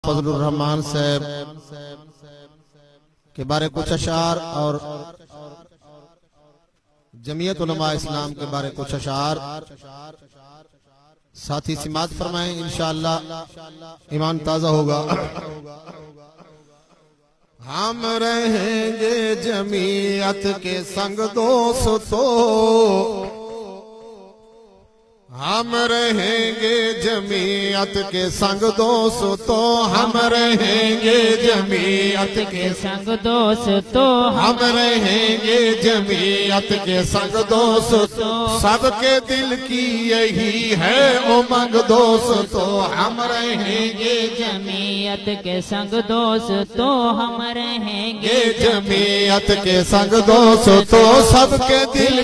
فضل الرحمان صاحب کے بارے کچھ اشعار اور جمعیت علماء اسلام کے بارے کچھ اشعار ساتھی سماعت فرمائیں، انشاءاللہ ایمان تازہ ہوگا۔ ہم رہیں گے جمعیت کے سنگ دوستو، ہم رہیں گے جمعیت کے سنگ دوستو، ہم رہیں گے جمعیت کے سنگ دوستو، ہم رہیں گے جمعیت کے سنگ دوستو، سب کے دل کی یہی ہے امنگ دوستو، ہم رہیں گے جمعیت کے سنگ دوستو، ہم رہیں گے جمعیت کے سنگ دوستو، سب کے دل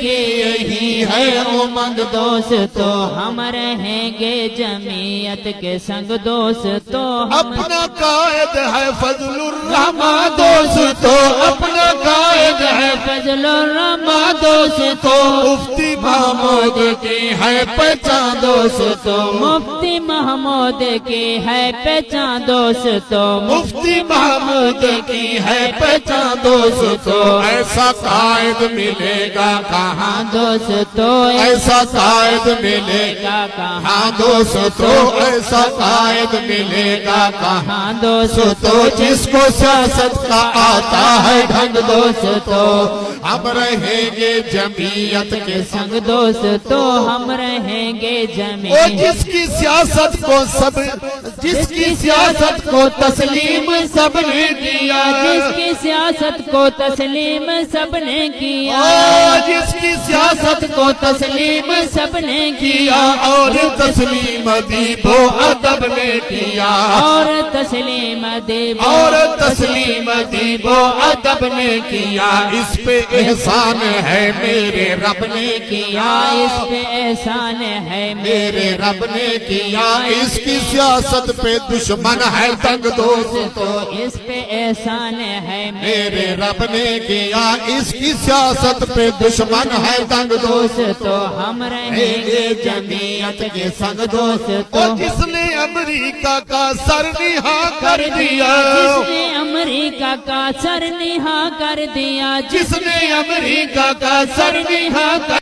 کی یہی ہے امنگ دوستو، ہم رہیں گے جمعیت کے سنگ دوستو، اپنا قائد ہے فضل الرحمان دوستو، اپنا قائد ہے فضل الرحمان دوستو، مفتی محمود کی ہے پہچان دوستو، مفتی محمود کی ہے پہچان دوستو، مفتی محمود کی ہے پہچان دوستو، ایسا قائد ملے گا کہاں دوستو، ایسا قائد ملے گا کہاں دوستو، ایسا قائد ملے گا کہاں دوستو، جس کو سیاست کا آتا ہے ڈھنگ دوستو، ہم رہیں گے جمعیت کے سنگ دوستو، ہم رہیں گے جمعیت، جس کی سیاست کو تسلیم سب نے کیا، جس کی سیاست کو تسلیم سب نے کیا، جس کی سیاست کو تسلیم سب نے کیا، اور تسلیم ادیب و ادب نے کیا، اور تسلیم ادیب و ادب نے کیا، اس پہ احسان ہے میرے رب نے کیا، اس پہ احسان ہے میرے رب نے کیا، اس کی سیاست پہ دشمن ہے تنگ دوستو، اس پہ احسان ہے میرے رب نے کیا، اس کی سیاست پہ دشمن ہے تنگ دوستو، ہم رہیں گے جمعیت کے سنگ دوستو، جس نے امریکہ کا سر نہا کر دیا، جس نے امریکہ کا سر نہا کر دیا، جس نے امریکہ کا سر نہا کر